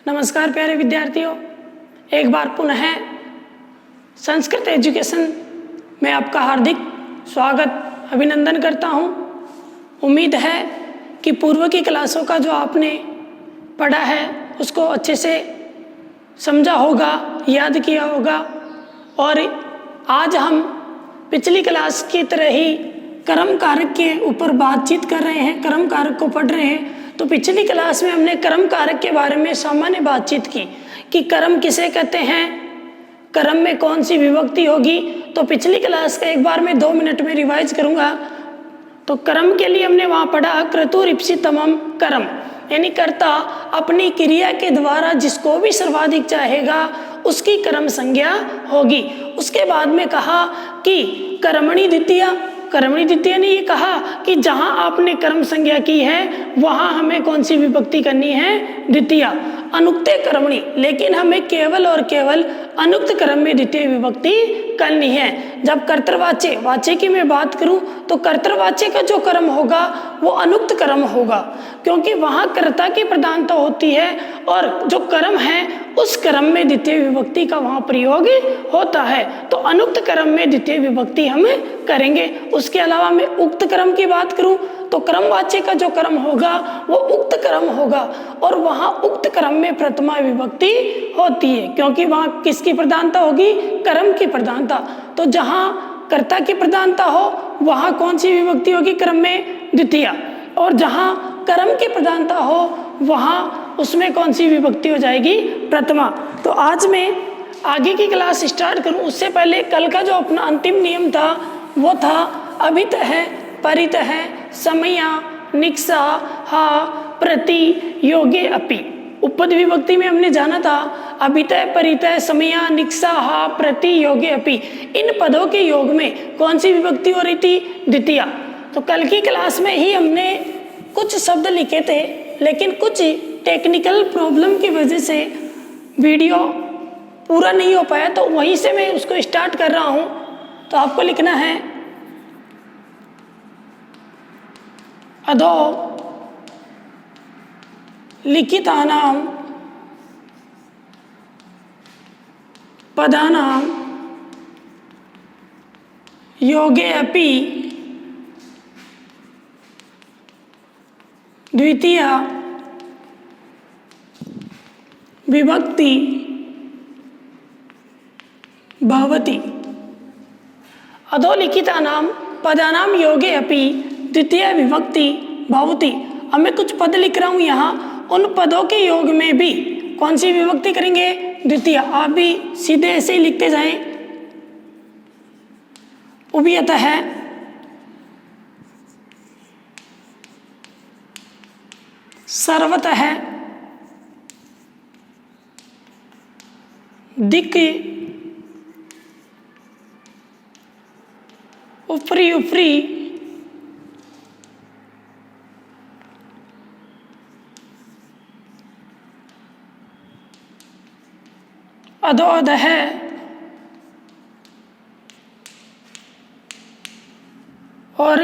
नमस्कार प्यारे विद्यार्थियों, एक बार पुनः संस्कृत एजुकेशन में आपका हार्दिक स्वागत अभिनंदन करता हूं। उम्मीद है कि पूर्व की क्लासों का जो आपने पढ़ा है उसको अच्छे से समझा होगा, याद किया होगा। और आज हम पिछली क्लास की तरह ही कर्म कारक के ऊपर बातचीत कर रहे हैं, कर्म कारक को पढ़ रहे हैं। तो पिछली क्लास में हमने कर्म कारक के बारे में सामान्य बातचीत की कि कर्म किसे कहते हैं, कर्म में कौन सी विभक्ति होगी। तो पिछली क्लास का एक बार मैं 2 मिनट में रिवाइज करूंगा। तो कर्म के लिए हमने वहाँ पढ़ा क्रतुरिप्सितमं कर्म, यानी कर्ता अपनी क्रिया के द्वारा जिसको भी सर्वाधिक चाहेगा उसकी कर्म संज्ञा होगी। उसके बाद में कहा कि कर्मणि द्वितीया, कर्मणि द्वितीय ने ये कहा कि जहां आपने कर्म संज्ञा की है वहां हमें कौन सी विभक्ति करनी है, द्वितीय। अनुक्ते कर्मणि, लेकिन हमें केवल और केवल अनुक्त कर्म में द्वितीय विभक्ति करनी है। जब कर्तृवाच्य वाच्य की मैं बात करूं तो कर्तृवाच्य का जो कर्म होगा वो अनुक्त कर्म होगा, क्योंकि वहां कर्ता की प्रधानता होती है और जो कर्म है उस कर्म में द्वितीय विभक्ति का वहां प्रयोग होता है। तो अनुक्त कर्म में द्वितीय विभक्ति हम करेंगे। उसके अलावा मैं उक्त कर्म की बात करूं तो कर्मवाच्य का जो कर्म होगा वो उक्त कर्म होगा और वहां उक्त कर्म में प्रथमा विभक्ति होती है, क्योंकि वहां किसकी प्रधानता होगी, कर्म की प्रधानता। तो जहां कर्ता की प्रधानता हो वहां कौन सी विभक्ति होगी, कर्म में द्वितीय। और जहां कर्म की प्रधानता हो वहां उसमें कौन सी विभक्ति हो जाएगी, प्रथमा। तो आज मैं आगे की क्लास स्टार्ट करूं उससे पहले कल का जो अपना अंतिम नियम था वो था अभितः परितः समया निक्सा हा प्रति योगे अपि। उपपद विभक्ति में हमने जाना था अभितः परितः समया निक्सा हा प्रति योगे अपि, इन पदों के योग में कौन सी विभक्ति हो रही थी, द्वितीय। तो कल की क्लास में ही हमने कुछ शब्द लिखे थे, लेकिन कुछ टेक्निकल प्रॉब्लम की वजह से वीडियो पूरा नहीं हो पाया, तो वहीं से मैं उसको स्टार्ट कर रहा हूं। तो आपको लिखना है अधो लिखितानां पदानां योगे अपि द्वितीय विभक्ति भवति। अधोलिखितानां पदानां योगे अपि द्वितीय विभक्ति भवति। अब मैं कुछ पद लिख रहा हूं यहाँ, उन पदों के योग में भी कौन सी विभक्ति करेंगे, द्वितीय। आप भी सीधे ऐसे ही लिखते जाएं। उभयतः, सर्वतः, दिक्, ऊपरी ऊपरी, अधो अधः, और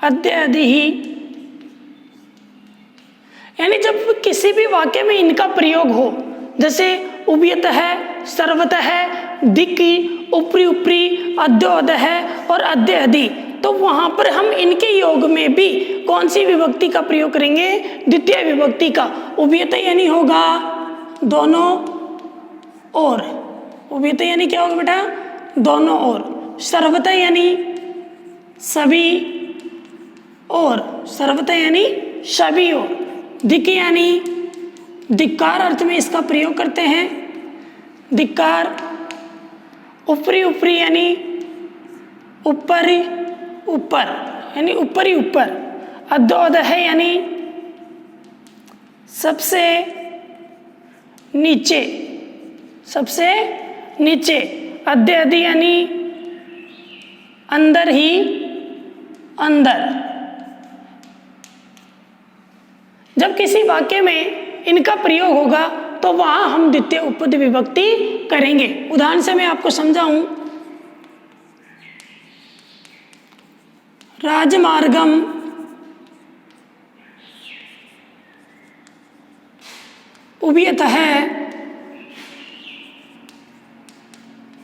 अद्य अधिः। यानी जब किसी भी वाक्य में इनका प्रयोग हो, जैसे उभयतः, सर्वतः, दिक्, ऊपरी ऊपरी, अद्योदः और अद्य अधि, तो वहां पर हम इनके योग में भी कौन सी विभक्ति का प्रयोग करेंगे, द्वितीय विभक्ति का। उभयतः यानी होगा दोनों ओर, उभयतः यानी क्या होगा बेटा, दोनों ओर। सर्वतः यानी सभी ओर, सर्वतः यानी सभी ओर। दिक् यानी धिक्कार अर्थ में इसका प्रयोग करते हैं, धिक्कार। ऊपरी ऊपरी यानी ऊपर ऊपर, यानी ऊपर ही ऊपर। अधोअधः यानी सबसे नीचे, सबसे नीचे। अद्य अधि यानी अंदर ही अंदर। जब किसी वाक्य में इनका प्रयोग होगा तो वहां हम द्वितीय उपपद विभक्ति करेंगे। उदाहरण से मैं आपको समझाऊं, राजमार्गम उभयतः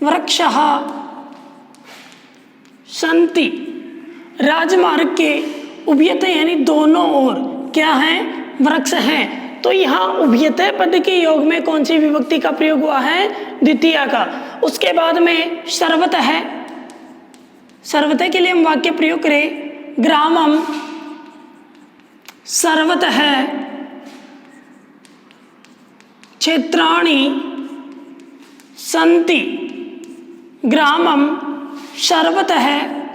वृक्षः सन्ति। राजमार्ग के उभयतः यानी दोनों ओर क्या है, वृक्ष हैं। तो यहाँ उभयतः पद के योग में कौन सी विभक्ति का प्रयोग हुआ है, द्वितीया का। उसके बाद में सर्वतः है, सर्वतः के लिए हम वाक्य प्रयोग करें, ग्रामम सर्वतः क्षेत्राणि सन्ति। ग्रामम सर्वतः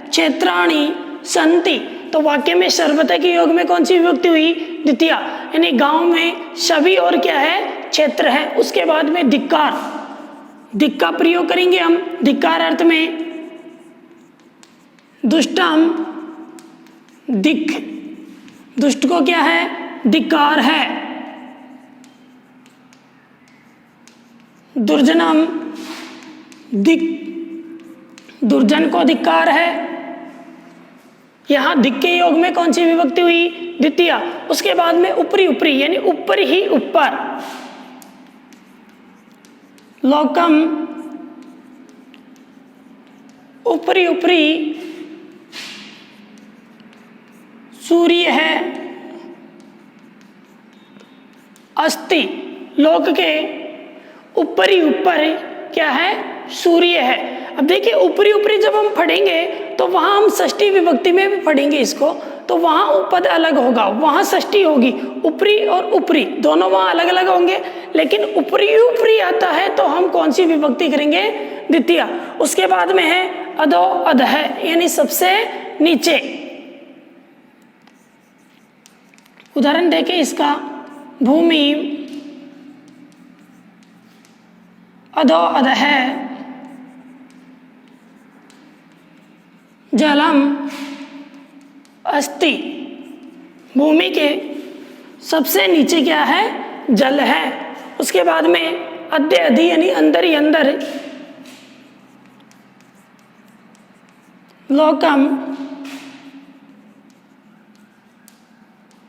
क्षेत्राणि सन्ति। तो वाक्य में सर्वतः के योग में कौन सी विभक्ति हुई, द्वितीया, यानी गांव में सभी और क्या है, क्षेत्र है। उसके बाद में धिक्कार, दिक का प्रयोग करेंगे हम। धिक्कार अर्थ में दुष्टम दिक, दुष्ट को क्या है, धिक्कार है। दुर्जनम दिक, दुर्जन को धिक्कार है। यहां दिक के योग में कौन सी विभक्ति हुई, द्वितीया। उसके बाद में ऊपरी ऊपरी यानी ऊपर ही ऊपर, लोकम ऊपरी ऊपरी सूर्य है, अस्ति लोक के ऊपरी ऊपर क्या है, सूर्य है। अब देखिए ऊपरी ऊपरी जब हम पढ़ेंगे तो वहां हम षष्ठी विभक्ति में भी पढ़ेंगे इसको, तो वहां पद अलग होगा, वहां षष्ठी होगी। ऊपरी और ऊपरी दोनों वहां अलग अलग होंगे, लेकिन ऊपरी ऊपरी आता है तो हम कौन सी विभक्ति करेंगे, द्वितीया। उसके बाद में है अधो अधः यानी सबसे नीचे। उदाहरण देखें इसका, भूमि अधो अधः, जलम अस्ति। भूमि के सबसे नीचे क्या है, जल है। उसके बाद में अद्य अधि यानी अंदर ही अंदर, लोकम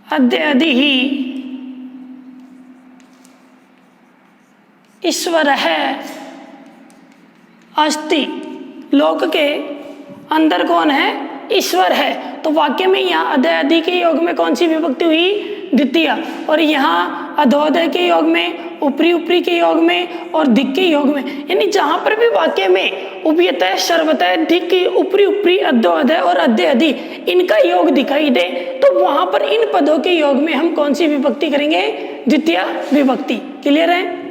अद्य अधि ही ईश्वर है अस्ति। लोक के अंदर कौन है, ईश्वर है। तो वाक्य में यहाँ अधः अधि के योग में कौन सी विभक्ति हुई, द्वितीया। और यहाँ अधोदय के योग में, ऊपरी ऊपरी के योग में और दिक के योग में, यानी जहां पर भी वाक्य में उभयतः सर्वतः दिक ऊपरी ऊपरी अधोदय और अद्य अधि इनका योग दिखाई दे तो वहां पर इन पदों के योग में हम कौन सी विभक्ति करेंगे, द्वितीय विभक्ति। क्लियर है।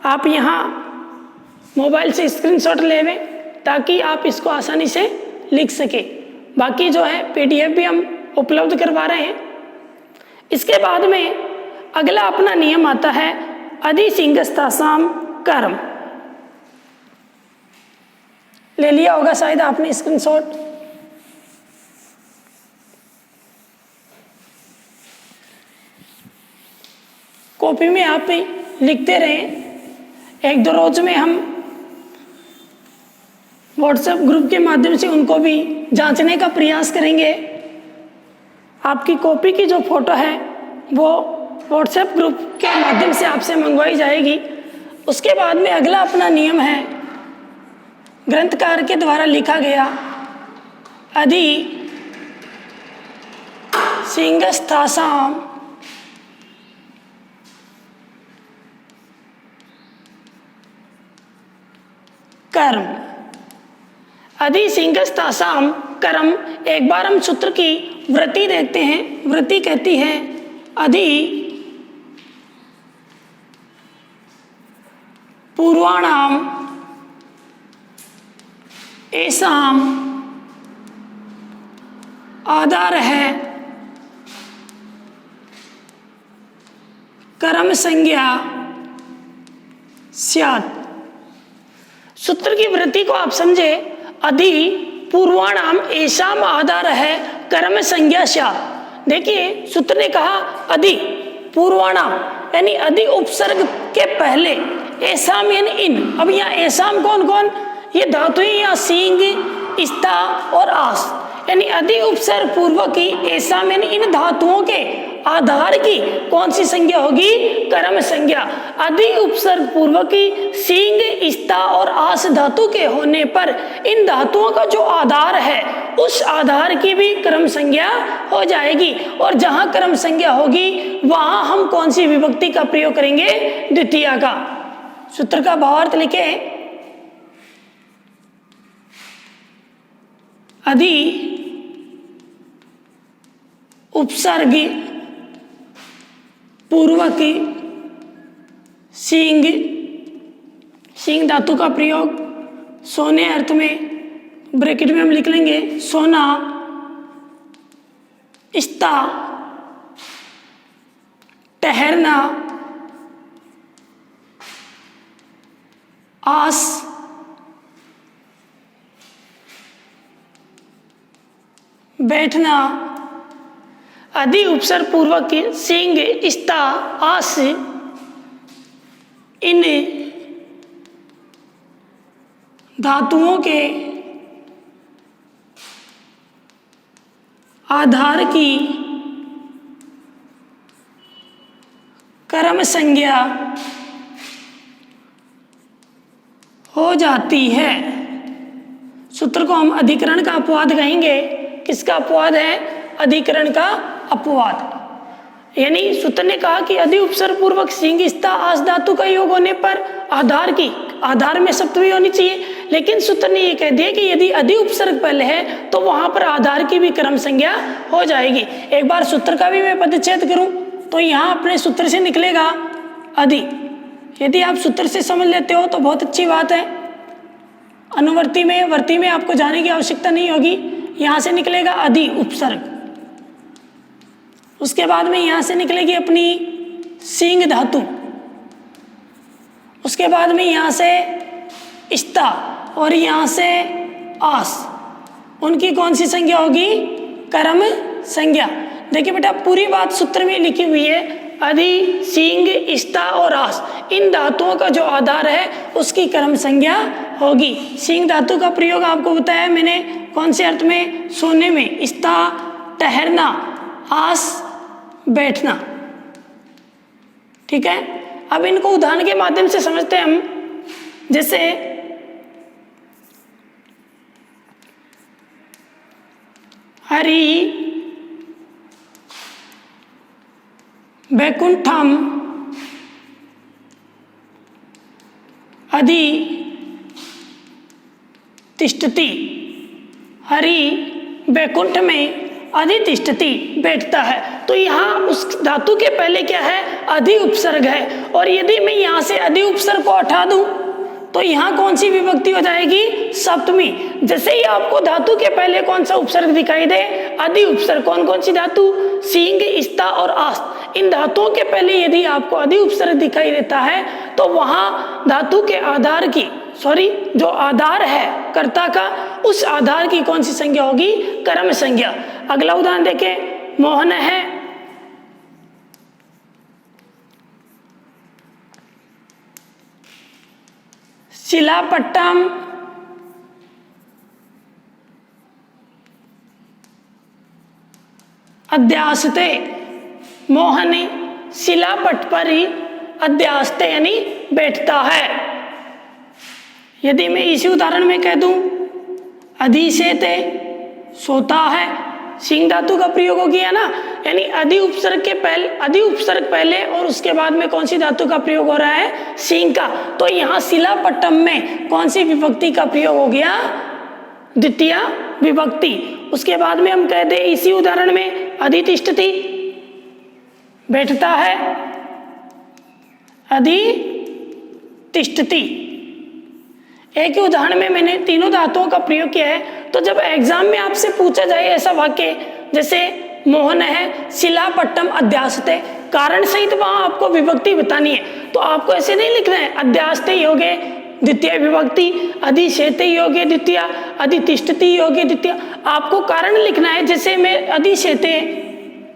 आप यहाँ मोबाइल से स्क्रीनशॉट ले लें ताकि आप इसको आसानी से लिख सके। बाकी जो है पीडीएफ भी हम उपलब्ध करवा रहे हैं। इसके बाद में अगला अपना नियम आता है अधिसिंगस्तासाम कर्म। ले लिया होगा शायद आपने स्क्रीनशॉट। कॉपी में आप लिखते रहें। एक दो रोज में हम व्हाट्सएप ग्रुप के माध्यम से उनको भी जांचने का प्रयास करेंगे। आपकी कॉपी की जो फोटो है वो व्हाट्सएप ग्रुप के माध्यम से आपसे मंगवाई जाएगी। उसके बाद में अगला अपना नियम है ग्रंथकार के द्वारा लिखा गया अधि सिंगस्थासाम कर्म। अधि सिंगस्तासाम कर्म। एक बार हम सूत्र की वृत्ति देखते हैं। वृत्ति कहती है अधि पूर्वाणाम एसाम आधार है कर्म संज्ञा स्यात्। सूत्र की वृत्ति को आप समझे। अधि पूर्वाणाम एसाम आधार है कर्म संज्ञा स्यात्। देखिए सूत्र ने कहा अधि पूर्वाणाम यानी अधि उपसर्ग के पहले, एसाम यानी इन। अब यहाँ एसाम कौन कौन, ये धातु है यहाँ सींग, स्ता और आस। यानी अधि उपसर्ग पूर्वक ही ऐसा में इन धातुओं के आधार की कौन सी संज्ञा होगी? कर्म संज्ञा। अधि उपसर्ग पूर्वक ही सींग, इस्ता और आस धातु के होने पर इन धातुओं का जो आधार है उस आधार की भी कर्म संज्ञा हो जाएगी। और जहां कर्म संज्ञा होगी वहां हम कौन सी विभक्ति का प्रयोग करेंगे? द्वितीया का। सूत्र का भावार्थ लिखे, अधि उपसर्ग पूर्वक सींग, सींग धातु का प्रयोग सोने अर्थ में, ब्रैकेट में हम लिख लेंगे सोना, इस्ता ठहरना, आस बैठना। अधि उपसर्ग पूर्वक सींग, इस्ता, आस इन धातुओं के आधार की कर्म संज्ञा हो जाती है। सूत्र को हम अधिकरण का अपवाद कहेंगे। किसका अपवाद है? अधिकरण का अपवाद। यानी सूत्र ने कहा कि अधि उपसर्ग पूर्वक सींग, इस्ता, आस धातु का योग होने पर आधार में सप्तमी होनी चाहिए, लेकिन सूत्र ने ये कह दिया कि यदि अधि उपसर्ग पहले है तो वहां पर आधार की भी कर्म संज्ञा हो जाएगी। एक बार सूत्र का भी मैं पदच्छेद करूं तो यहाँ अपने सूत्र से निकलेगा अधि। यदि आप सूत्र से समझ लेते हो तो बहुत अच्छी बात है, अनुवर्ती में वर्ती में आपको जाने की आवश्यकता नहीं होगी। यहाँ से निकलेगा अधि उपसर्ग, उसके बाद में यहाँ से निकलेगी अपनी सींग धातु, उसके बाद में यहाँ से इस्ता और यहाँ से आस, उनकी कौन सी संज्ञा होगी? कर्म संज्ञा। देखिए बेटा पूरी बात सूत्र में लिखी हुई है, अधि, सींग, इस्ता और आस इन धातुओं का जो आधार है उसकी कर्म संज्ञा होगी। सींग धातु का प्रयोग आपको बताया मैंने कौन से अर्थ में? सोने में, इस्ता ठहरना, आस बैठना। ठीक है, अब इनको उदाहरण के माध्यम से समझते हैं हम। जैसे हरि वैकुंठम अधि तिष्ठति। हरि वैकुंठ में अधि तिष्ठति बैठता है, तो यहाँ उस धातु के पहले क्या है? अधि उपसर्ग है। और यदि मैं यहाँ से अधि उपसर्ग को हटा दूं तो यहाँ कौन सी विभक्ति हो जाएगी? सप्तमी। जैसे ही आपको धातु के पहले कौन सा उपसर्ग दिखाई दे? अधि उपसर्ग। कौन कौन सी धातु? सींग, इस्ता और आस। इन धातुओं के पहले यदि आपको अधि उपसर्ग दिखाई देता है तो वहाँ धातु के आधार की जो आधार है कर्ता का, उस आधार की कौन सी संज्ञा होगी? कर्म संज्ञा। अगला उदाहरण देखें, मोहन है शिलापट्टम अध्यासते। मोहन शिलापट्ट पर ही अध्यासते यानी बैठता है। यदि मैं इसी उदाहरण में कह दूं अधिसेते सोता है, सींग धातु का प्रयोग हो गया ना, यानी अधि उपसर्ग पहले और उसके बाद में कौन सी धातु का प्रयोग हो रहा है? सींग का। तो यहाँ शिलापट्टम में कौन सी विभक्ति का प्रयोग हो गया? द्वितीय विभक्ति। उसके बाद में हम कह दे इसी उदाहरण में अधि तिष्ठति बैठता है, अधि तिष्ठति। एक ही उदाहरण में मैंने तीनों धातुओं का प्रयोग किया है। तो जब एग्जाम में आपसे पूछा जाए ऐसा वाक्य जैसे मोहन है शिलापट्टम अध्यासते, कारण सहित वहां आपको विभक्ति बतानी है, तो आपको ऐसे नहीं लिखना है अध्यासते योगे द्वितीय विभक्ति, अधिशेते योगे द्वितीय, अधितिष्ठति योगे द्वितीय। आपको कारण लिखना है। जैसे में अधिशेते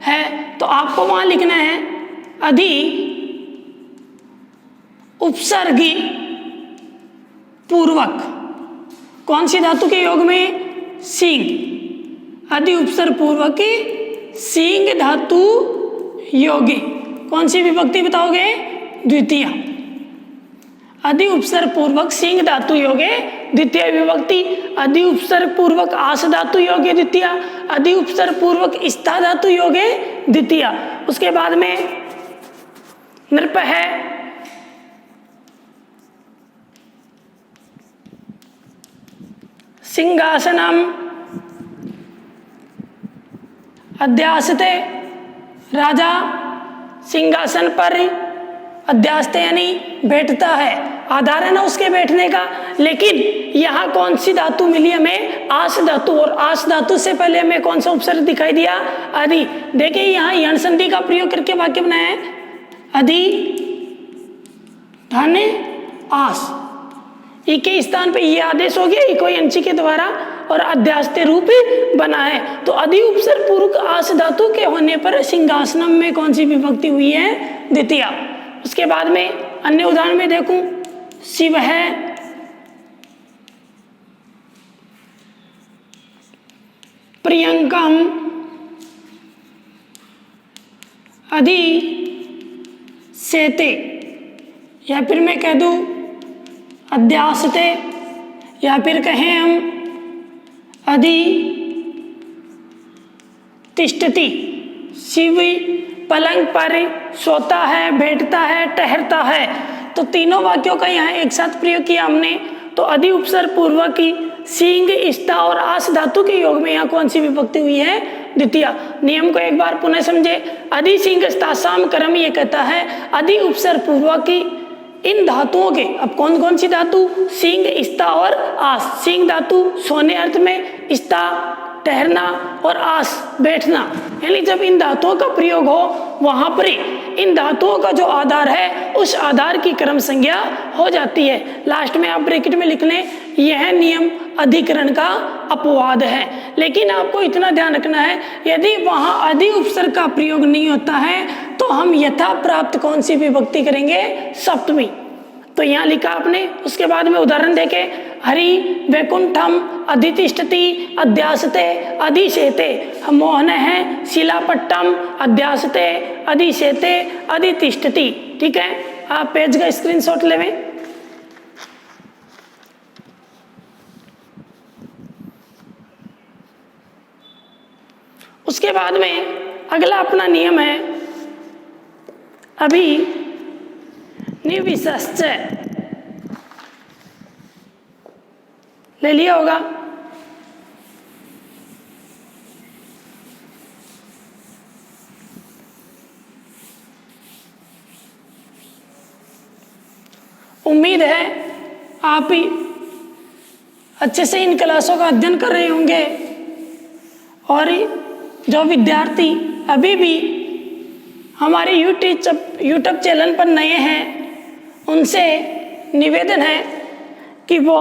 है तो आपको वहां लिखना है अधि उपसर्गी पूर्वक। कौन सी धातु के योग में? सींग। अधि उपसर्ग पूर्वक सींग धातु योगी। कौन सी विभक्ति बताओगे? द्वितीय। अधि उपसर्ग पूर्वक सींग धातु योगे द्वितीय विभक्ति। अधि उपसर्ग पूर्वक आस धातु योगे द्वितीय। अधि उपसर्ग पूर्वक स्था धातु योगे द्वितीय। उसके बाद में नृप है सिंहासनम अध्यासते, राजा सिंहासन पर अध्यासते यानी बैठता है, आधार है ना उसके बैठने का। लेकिन यहाँ कौन सी धातु मिली हमें? आस धातु। और आस धातु से पहले हमें कौन सा उपसर्ग दिखाई दिया? अधि। देखिए यहाँ यण संधि का प्रयोग करके वाक्य बनाया है, अधि धन आस। ई के स्थान पे ये आदेश हो गया इको यंची के द्वारा और अध्यास्ते रूप बना है। तो अधि उपसर्ग पूर्वक आस धातु के होने पर सिंहासनम में कौन सी विभक्ति हुई है? द्वितीय। उसके बाद में अन्य उदाहरण में देखूं, शिव है प्रियंकम अधि सेते, या फिर मैं कह दूं अध्यासते, या फिर कहें हम अधि तिष्ठति। शिव पलंग पर सोता है, बैठता है, ठहरता है। तो तीनों वाक्यों का यहाँ एक साथ प्रयोग किया हमने। तो अधि उपसर्ग पूर्वक की सींग स्था और आस धातु के योग में यहाँ कौन सी विभक्ति हुई है? द्वितीय। नियम को एक बार पुनः समझे। अधि सींग स्था साम कर्म ये कहता है अधि उपसर्ग पूर्वक की इन धातुओं के, अब कौन कौन सी धातु? सींग स्था और आस। सींग धातु सोने अर्थ में, स्था ठहरना और आस बैठना। यानी जब इन धातुओं का प्रयोग हो वहां पर इन धातुओं का जो आधार है उस आधार की क्रम संज्ञा हो जाती है। लास्ट में आप ब्रैकेट में लिख लें, यह नियम अधिकरण का अपवाद है। लेकिन आपको इतना ध्यान रखना है, यदि वहां अधि उपसर्ग का प्रयोग नहीं होता है तो हम यथा प्राप्त कौन सी विभक्ति करेंगे? सप्तमी। तो यहाँ लिखा आपने। उसके बाद में उदाहरण देके, हरि वैकुंठम अधितिष्ठति अध्यासते अधिशेते। मोहन है शिलापट्टम अध्यासते अधिशेते अधितिष्ठति। ठीक है, आप पेज का स्क्रीनशॉट लेवें। उसके बाद में अगला अपना नियम है अभी निविशश्च, ले लिया होगा। उम्मीद है आप ही अच्छे से इन क्लासों का अध्ययन कर रहे होंगे और जो विद्यार्थी अभी भी हमारे यूट्यूब चैनल पर नए हैं उनसे निवेदन है कि वो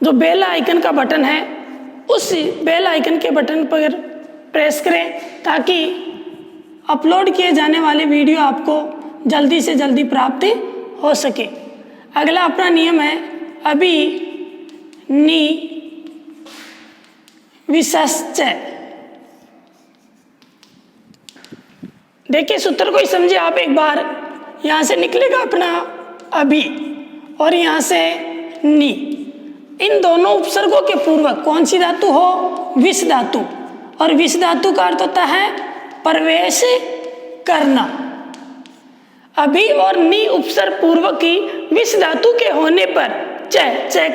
जो बेल आइकन का बटन है उस बेल आइकन के बटन पर प्रेस करें ताकि अपलोड किए जाने वाले वीडियो आपको जल्दी से जल्दी प्राप्त हो सके। अगला अपना नियम है अभी निविशश्च। देखिए सूत्र को ही समझे आप एक बार। यहाँ से निकलेगा अपना अभी और यहाँ से नी। इन दोनों उपसर्गों के पूर्वक कौन सी धातु हो? विष धातु। और विष धातु का अर्थ होता है प्रवेश करना। अभी और नी उपसर्ग पूर्वक की विष धातु के होने पर च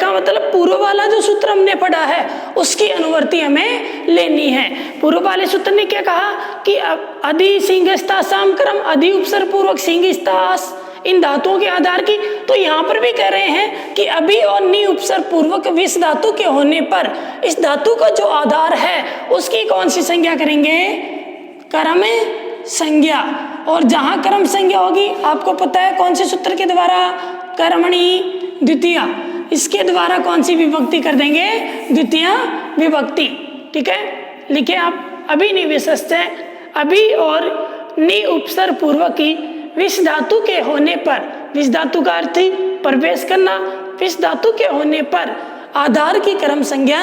का मतलब पूर्व वाला जो सूत्र हमने पढ़ा है उसकी अनुवर्ती हमें लेनी है। पूर्व वाले सूत्र ने क्या कहा कि अधि सिंहस्था साम क्रम अधि उपसर्ग पूर्वक सिंहस्थास इन धातुओं के आधार की। तो यहाँ पर भी कह रहे हैं कि अभी और नी उपसर्ग पूर्वक विष धातु के होने पर इस धातु का जो आधार है उसकी कौन सी संज्ञा करेंगे? क्रम संज्ञा। और जहां क्रम संज्ञा होगी आपको पता है कौन से सूत्र के द्वारा? कर्मणि द्वितीय। इसके द्वारा कौन सी विभक्ति कर देंगे? द्वितीय विभक्ति। ठीक है, लिखे आप अभी निविशश्च। अभी और नि उपसर्ग पूर्वक की विष धातु के होने पर, विष धातु का अर्थ प्रवेश करना, विष धातु के होने पर आधार की क्रम संज्ञा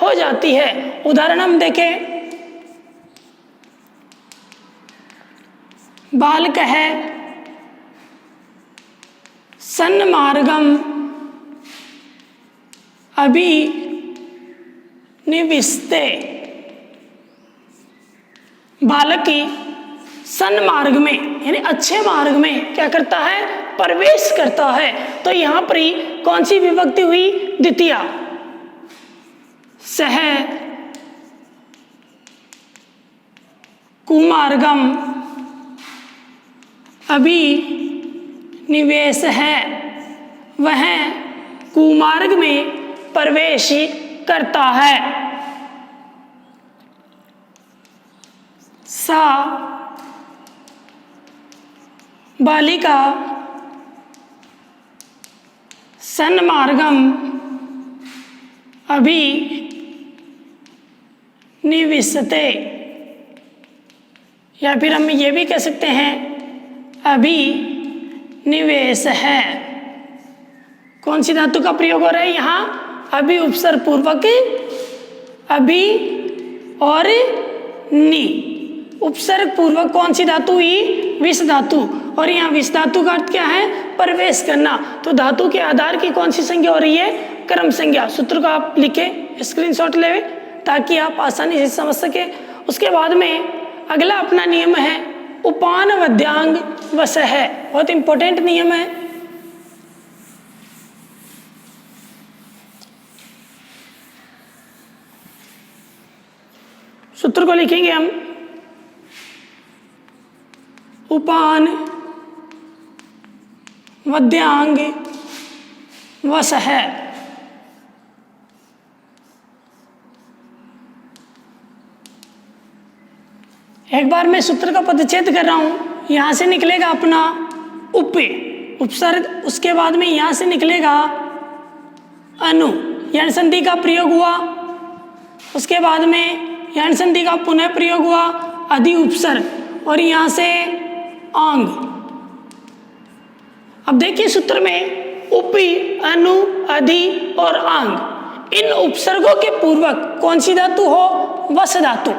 हो जाती है। उदाहरण हम देखें, बालक है सन्मार्गम अभी निविष्टे। बालक की सन्मार्ग में यानी अच्छे मार्ग में क्या करता है, प्रवेश करता है। तो यहां पर ही कौन सी विभक्ति हुई, द्वितीय। सह कुमार्गम अभी निवेश है, वह कुमार्ग में प्रवेश करता है। सा बालिका सन्मार्गम अभी निविशते, या फिर हम ये भी कह सकते हैं अभी निवेश है। कौन सी धातु का प्रयोग हो रहा है यहाँ, अभी उपसर्ग पूर्वक अभी और नी, उपसर्ग पूर्वक कौन सी धातु हुई, विष धातु। और यहाँ विष धातु का अर्थ क्या है, प्रवेश करना। तो धातु के आधार की कौन सी संज्ञा हो रही है, क्रम संज्ञा। सूत्र को आप लिखे, स्क्रीनशॉट ले, ताकि आप आसानी से समझ सके। उसके बाद में अगला अपना नियम है उपान वद्यांग वस है, बहुत इंपॉर्टेंट नियम है। सूत्र को लिखेंगे हम, उपान वद्यांग वस है। एक बार मैं सूत्र का पदच्छेद कर रहा हूं। यहां से निकलेगा अपना उपे उपसर्ग, उसके बाद में यहां से निकलेगा अनु, यण संधि का प्रयोग हुआ। उसके बाद में यण संधि का पुनः प्रयोग हुआ, अधि उपसर्ग, और यहां से आंग। अब देखिए सूत्र में उपी, अनु, अधि और आंग, इन उपसर्गों के पूर्वक कौन सी धातु हो, वस धातु।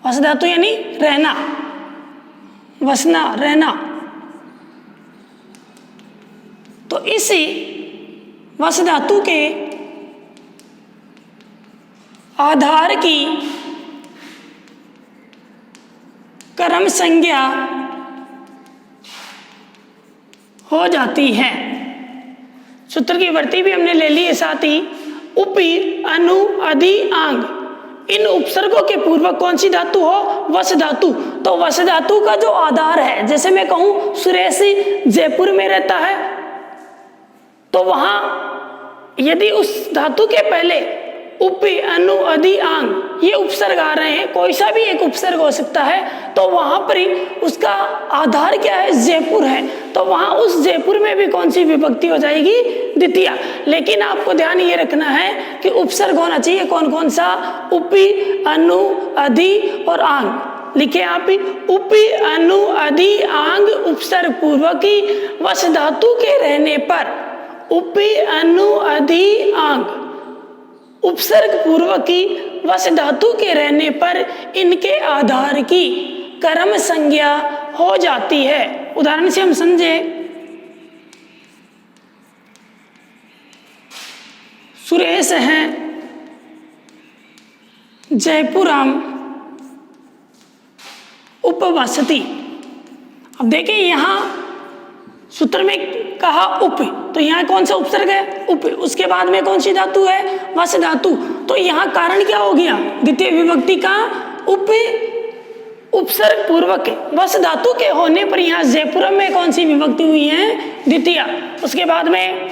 वस धातु यानी रहना, वसना, रहना। तो इसी वस धातु के आधार की कर्म संज्ञा हो जाती है। सूत्र की वृत्ति भी हमने ले ली है, साथ ही उपी, अनु, अधि, आंग, इन उपसर्गों के पूर्वक कौन सी धातु हो, वस धातु। तो वस धातु का जो आधार है, जैसे मैं कहूं सुरेश जयपुर में रहता है, तो वहां यदि उस धातु के पहले उपी, अनु, अधि, आंग ये उपसर्ग आ रहे हैं, कोई सा भी एक उपसर्ग हो सकता है, तो वहां पर ही उसका आधार क्या है, जयपुर है। तो वहां उस जयपुर में भी कौन सी विभक्ति हो जाएगी, द्वितीय। लेकिन आपको ध्यान ये रखना है कि उपसर्ग होना चाहिए कौन कौन सा, उपी, अनु, अधि और आंग। लिखे आप ही, उपी, अनु, अधि, आंग उपसर्ग पूर्वक ही वस धातु के रहने पर, उपी, अनु, अधि, आंग उपसर्ग पूर्वक की वस धातु के रहने पर इनके आधार की कर्म संज्ञा हो जाती है। उदाहरण से हम समझे, सुरेश हैं जयपुरम उपवसति। अब देखिए यहां सूत्र में कहा उप, तो यहाँ कौन सा उपसर्ग है, उप। उसके बाद में कौन सी धातु है, वस धातु। तो यहाँ कारण क्या हो गया, द्वितीय विभक्ति का उप उपसर्ग पूर्वक वस धातु के होने पर यहाँ जयपुरम में कौन सी विभक्ति हुई है, द्वितीय। उसके बाद में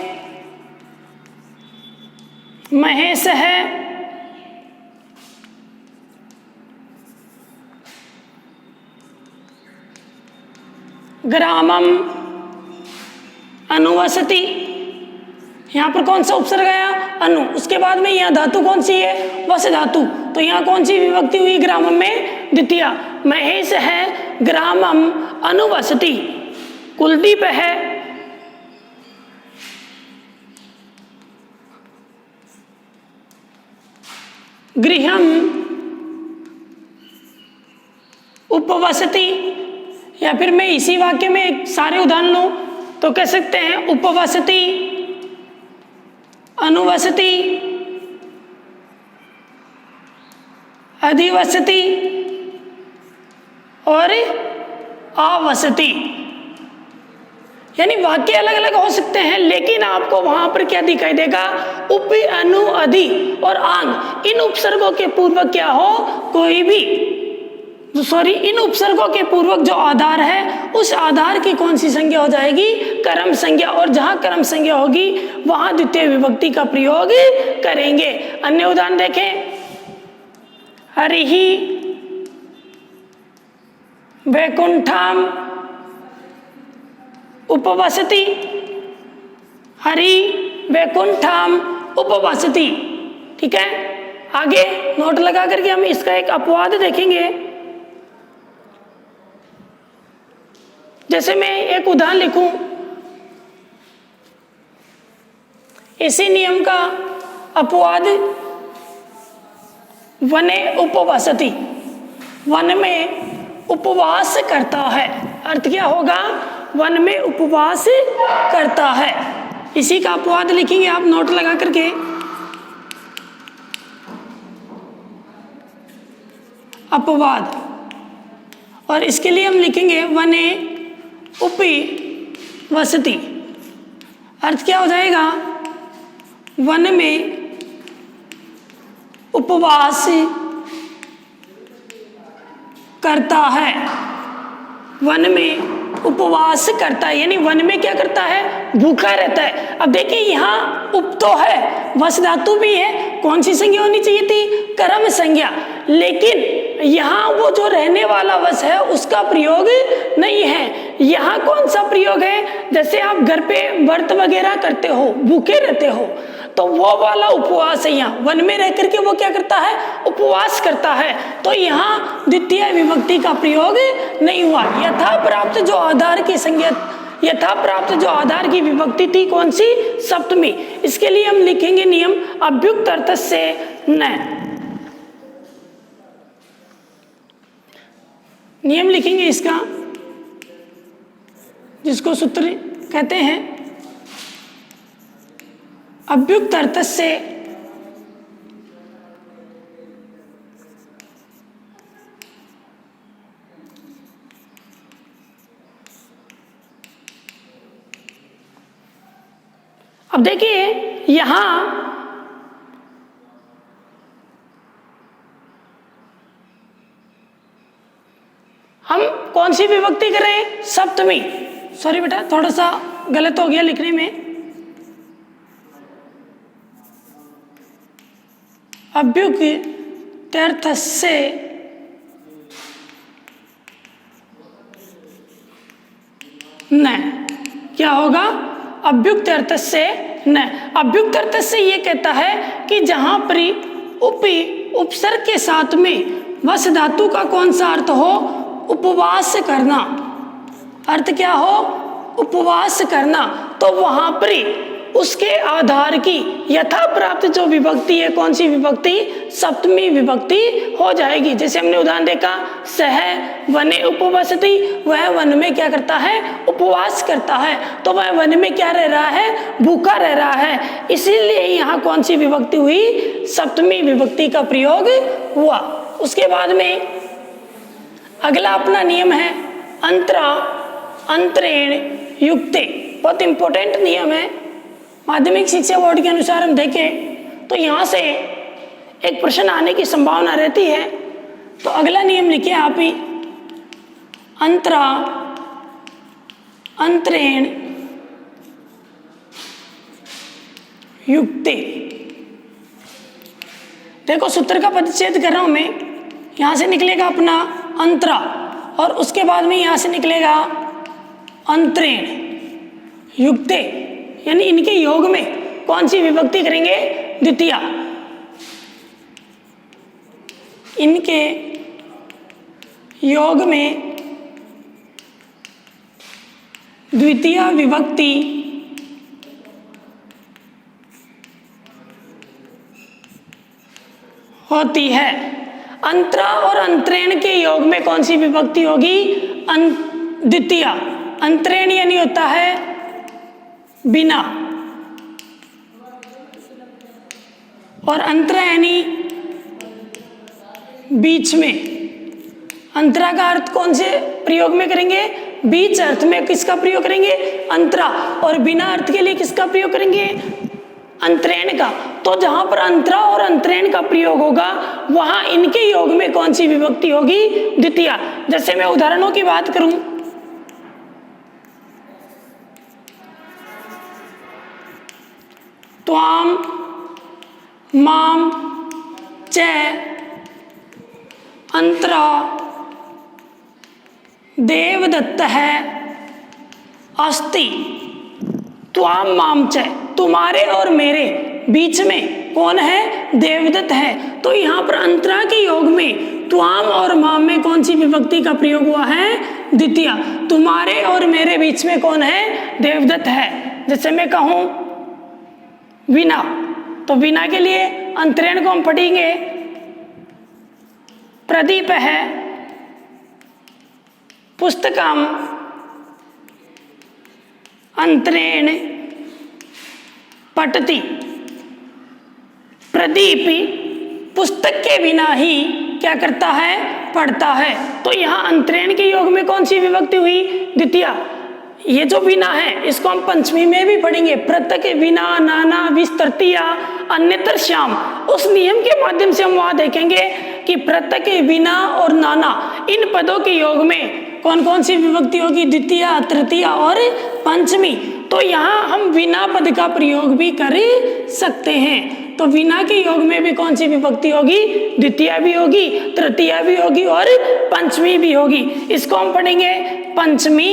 महेश है ग्रामम अनुवसति, यहाँ पर कौन सा उपसर्ग आया, अनु। उसके बाद में यहाँ धातु कौन सी है, वस धातु। तो यहाँ कौन सी विभक्ति हुई, ग्रामम में द्वितीय। महेश है ग्रामम अनुवसति। कुलदीप है गृहम उपवसति, या फिर मैं इसी वाक्य में एक सारे उदाहरण लूं तो कह सकते हैं उपवसति, अनुवसति, अधिवसति और आवसति। यानी वाक्य अलग अलग हो सकते हैं, लेकिन आपको वहां पर क्या दिखाई देगा, उप, अनु, अधि और आंग, इन उपसर्गों के पूर्वक क्या हो, कोई भी इन उपसर्गों के पूर्वक जो आधार है उस आधार की कौन सी संज्ञा हो जाएगी, कर्म संज्ञा, और जहां कर्म संज्ञा होगी वहां द्वितीय विभक्ति का प्रयोग करेंगे। अन्य उदाहरण देखें, हरिहि वैकुंठम उपवसति, हरि वैकुंठम उपवसति। ठीक है, आगे नोट लगा करके हम इसका एक अपवाद देखेंगे। जैसे मैं एक उदाहरण लिखूं, इसी नियम का अपवाद, वने उपवसति, वन में उपवास करता है। अर्थ क्या होगा, वन में उपवास करता है। इसी का अपवाद लिखेंगे आप नोट लगा करके। अपवाद, और इसके लिए हम लिखेंगे वने उपि वसति। अर्थ क्या हो जाएगा, वन में उपवास करता है, वन में उपवास करता है, यानी वन में क्या करता है, भूखा रहता है। अब देखिए यहाँ उप तो है, वस धातु भी है, कौन सी संज्ञा होनी चाहिए थी, कर्म संज्ञा, लेकिन यहाँ वो जो रहने वाला वस है उसका प्रयोग नहीं है। यहाँ कौन सा प्रयोग है, जैसे आप घर पे व्रत वगैरह करते हो, भूखे रहते हो, तो वो वाला उपवास है। यहाँ वन में रह करके वो क्या करता है, उपवास करता है, तो यहाँ द्वितीय विभक्ति का प्रयोग नहीं हुआ। यथा प्राप्त जो आधार की संज्ञा, यथा प्राप्त जो आधार की विभक्ति थी कौन सी, सप्तमी। इसके लिए हम लिखेंगे नियम अभ्युक्त अर्थ से न, नियम लिखेंगे इसका, जिसको सूत्र कहते हैं अभ्युक्त अर्थ से अब देखिए यहां हम कौन सी विभक्ति कर रहे हैं, सप्तमी। सॉरी बेटा, थोड़ा सा गलत हो गया लिखने में। अभ्युक्त अर्थ से न, क्या होगा, अभ्युक्त अर्थ से न। अभ्युक्त अर्थ से ये कहता है कि जहां पर उपि उपसर्ग के साथ में वस धातु का कौन सा अर्थ हो, उपवास करना। अर्थ क्या हो, उपवास करना, तो वहां पर उसके आधार की यथा प्राप्त जो विभक्ति है, कौन सी विभक्ति, सप्तमी विभक्ति हो जाएगी। जैसे हमने उदाहरण देखा, सह वने उपवसति, वह वन में क्या करता है, उपवास करता है, तो वह वन में क्या रह रहा है, भूखा रह रहा है। इसीलिए यहाँ कौन सी विभक्ति हुई, सप्तमी विभक्ति का प्रयोग हुआ। उसके बाद में अगला अपना नियम है अंतरा अंतरेण युक्ते। बहुत इंपॉर्टेंट नियम है, माध्यमिक शिक्षा बोर्ड के अनुसार हम देखें तो यहाँ से एक प्रश्न आने की संभावना रहती है। तो अगला नियम लिखिए आप ही, अंतरा अंतरेण युक्ते। देखो सूत्र का परिच्छेद कर रहा हूं मैं, यहां से निकलेगा अपना अंतरा और उसके बाद में यहां से निकलेगा अंतरेण युक्ते, यानी इनके योग में कौन सी विभक्ति करेंगे, द्वितीया। इनके योग में द्वितीय विभक्ति होती है। अंतरा और अंतरेण के योग में कौन सी विभक्ति होगी? द्वितीया। अंतरेण यानी होता है बिना, और अंतरा यानी बीच में। अंतरा का अर्थ कौन से प्रयोग में करेंगे? बीच अर्थ में किसका प्रयोग करेंगे? अंतरा। और बिना अर्थ के लिए किसका प्रयोग करेंगे? अंतरेण का। तो जहां पर अंतरा और अंतरेण का प्रयोग होगा वहां इनके योग में कौन सी विभक्ति होगी? द्वितीया। जैसे मैं उदाहरणों की बात करूं, त्वाम, माम, च, अंतरा, देवदत्त है, अस्ति। त्वाम माम च, तुम्हारे और मेरे बीच में कौन है? देवदत्त है। तो यहाँ पर अंतरा के योग में त्वाम और माम में कौन सी विभक्ति का प्रयोग हुआ है? द्वितीया। तुम्हारे और मेरे बीच में कौन है? देवदत्त है। जैसे मैं कहूं वीणा, तो वीणा के लिए अंतरेण को हम पढ़ेंगे प्रदीप है, पुस्तकम, अंतरेण पठति। प्रदीप पुस्तक के बिना ही क्या करता है? पढ़ता है। तो यहाँ अंतरेण के योग में कौन सी विभक्ति हुई? द्वितीया। ये जो बिना है इसको हम पंचमी में भी पढ़ेंगे। प्रत्यक बिना, नाना, विस्तृतिया, अन्यतर श्याम। उस नियम के माध्यम से हम वहां देखेंगे कि प्रत्यक बिना और नाना इन पदों के योग में कौन कौन सी विभक्ति होगी? द्वितीया, तृतीया और पंचमी। तो यहाँ हम बिना पद का प्रयोग भी कर सकते हैं। तो बिना के योग में भी कौन सी विभक्ति होगी? द्वितीया भी होगी, तृतीया भी होगी और पंचमी भी होगी। इसको हम पढ़ेंगे पंचमी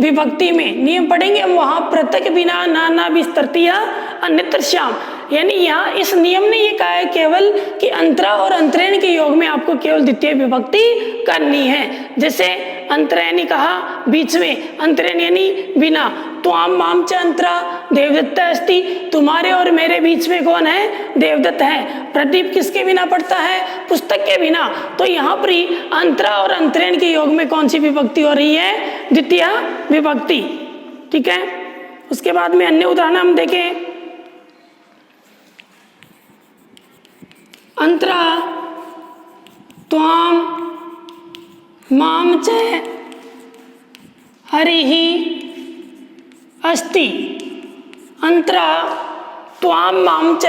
विभक्ति में। नियम पढ़ेंगे हम वहां, प्रत्यक बिना, नाना, विस्तृतिया, अन्यत्र श्याम। यानी यहाँ इस नियम ने ये कहा है केवल कि अंतरा और अंतरेण के योग में आपको केवल द्वितीय विभक्ति करनी है। जैसे अंतरेण कहा बीच में, अंतरेण यानी बिना। त्वाम माम च अंतरा देवदत्त अस्ति। तुम्हारे और मेरे बीच में कौन है? देवदत्त है। प्रदीप किसके बिना पढ़ता है? पुस्तक के बिना। तो यहाँ पर ही अंतरा और अंतरेण के योग में कौन सी विभक्ति हो रही है? द्वितीय विभक्ति। ठीक है। उसके बाद में अन्य उदाहरण हम देखें। अंतरा त्वाम माम च हरिः अस्ति। अंतरा त्वाम माम च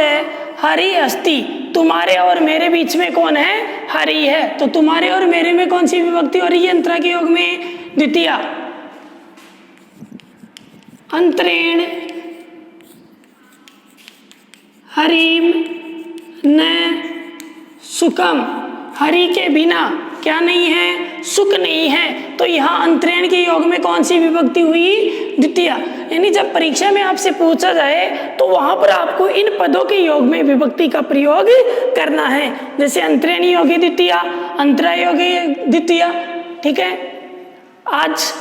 हरि अस्ति। तुम्हारे और मेरे बीच में कौन है? हरि है। तो तुम्हारे और मेरे में कौन सी विभक्ति हो रही है अंतरा के योग में? द्वितीया। अंतरेण हरिम न सुखम। हरि के बिना क्या नहीं है? सुख नहीं है। तो यहाँ अंतरेण के योग में कौन सी विभक्ति हुई? द्वितीया। यानी जब परीक्षा में आपसे पूछा जाए तो वहां पर आपको इन पदों के योग में विभक्ति का प्रयोग करना है। जैसे अंतरेण योगी द्वितीया, अंतरा योगी द्वितीया। ठीक है। आज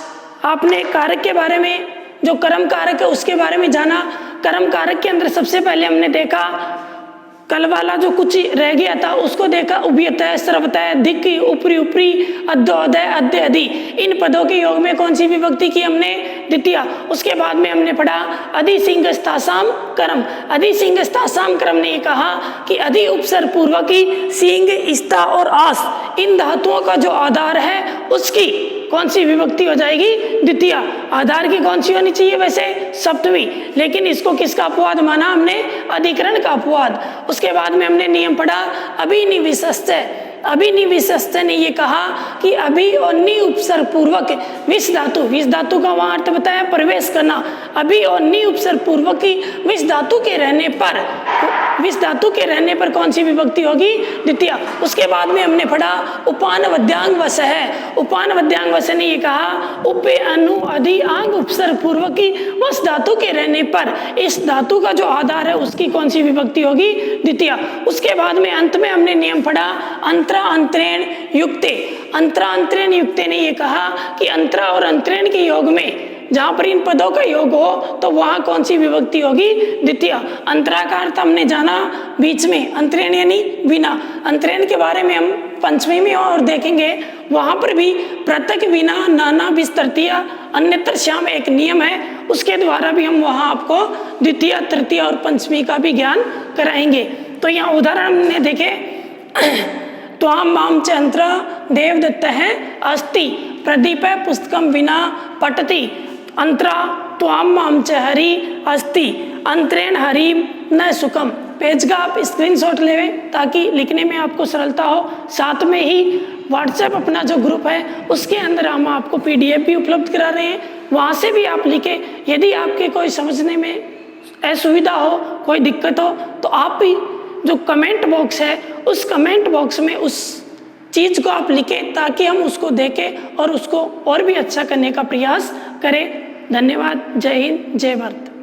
आपने कारक के बारे में, जो कर्म कारक है उसके बारे में जाना। कर्म कारक के अंदर सबसे पहले हमने देखा कल वाला जो कुछ रह गया था उसको देखा, उभयतः, सर्वतः, दिक्, ऊपरी ऊपरी, अद्योदय, अद्य, अधि। इन पदों के योग में कौन सी विभक्ति की हमने? द्वितीया। उसके बाद में हमने पढ़ा अधि सिंहस्तासाम कर्म। अधि सिंहस्तासाम कर्म ने कहा कि अधि उपसर्ग पूर्वक ही सिंह, स्ता और आस इन धातुओं का जो आधार है उसकी कौन सी विभक्ति हो जाएगी? द्वितीया। आधार की कौन सी होनी चाहिए वैसे? सप्तमी। लेकिन इसको किसका अपवाद माना हमने? अधिकरण का अपवाद। उसके बाद में हमने नियम पढ़ा अभिनिविशस्त। अभिनिविशस्त ने ये कहा कि अभि और नि उपसर्ग पूर्वक विष धातु, विष धातु का वहां अर्थ बताया प्रवेश करना। अभि और नि उपसर्ग पूर्वक ही विष धातु के रहने पर, विष धातु के रहने पर कौन सी विभक्ति होगी? द्वितीया। उसके बाद में हमने पढ़ा उपान वद्यांग वस है। उपान वद्यांग वस ने ये कहा उपे अनु अधि आंग उपसर्ग पूर्वक ही वस धातु के रहने पर इस धातु का जो आधार है उसकी कौन सी विभक्ति होगी? द्वितीया। उसके बाद में अंत में हमने नियम पढ़ा अंतरा अंतरेण युक्ते। अंतरा अंतरेण युक्ते ने ये कहा कि अंतरा और अंतरेण के योग में जहाँ पर इन पदों का योग हो तो वहाँ कौन सी विभक्ति होगी? द्वितीय। अंतराकार तो हमने जाना बीच में, अंतरेण यानी विना। अंतरेण के बारे में हम पंचमी में और देखेंगे, वहाँ पर भी पृथक विना नाना विस्तृतीय अन्यत्र श्याम एक नियम है, उसके द्वारा भी हम वहाँ आपको द्वितीय, तृतीय और पंचमी का भी ज्ञान कराएंगे। तो यहाँ उदाहरण हमने देखे, त्वाम माम च अंतरा देवदत्त है अस्ति प्रदीप पुस्तकम विना पठति अंतरा त्वाम माम च हरि अस्ति अंतरेण हरिम न सुखम। पेज का आप स्क्रीनशॉट लेवें ताकि लिखने में आपको सरलता हो। साथ में ही व्हाट्सएप अपना जो ग्रुप है उसके अंदर हम आपको PDF भी उपलब्ध करा रहे हैं, वहाँ से भी आप लिखें। यदि आपके कोई समझने में असुविधा हो, कोई दिक्कत हो, तो आप भी जो कमेंट बॉक्स है उस कमेंट बॉक्स में उस चीज़ को आप लिखें ताकि हम उसको देखें और उसको और भी अच्छा करने का प्रयास करें। धन्यवाद। जय हिंद, जय भारत।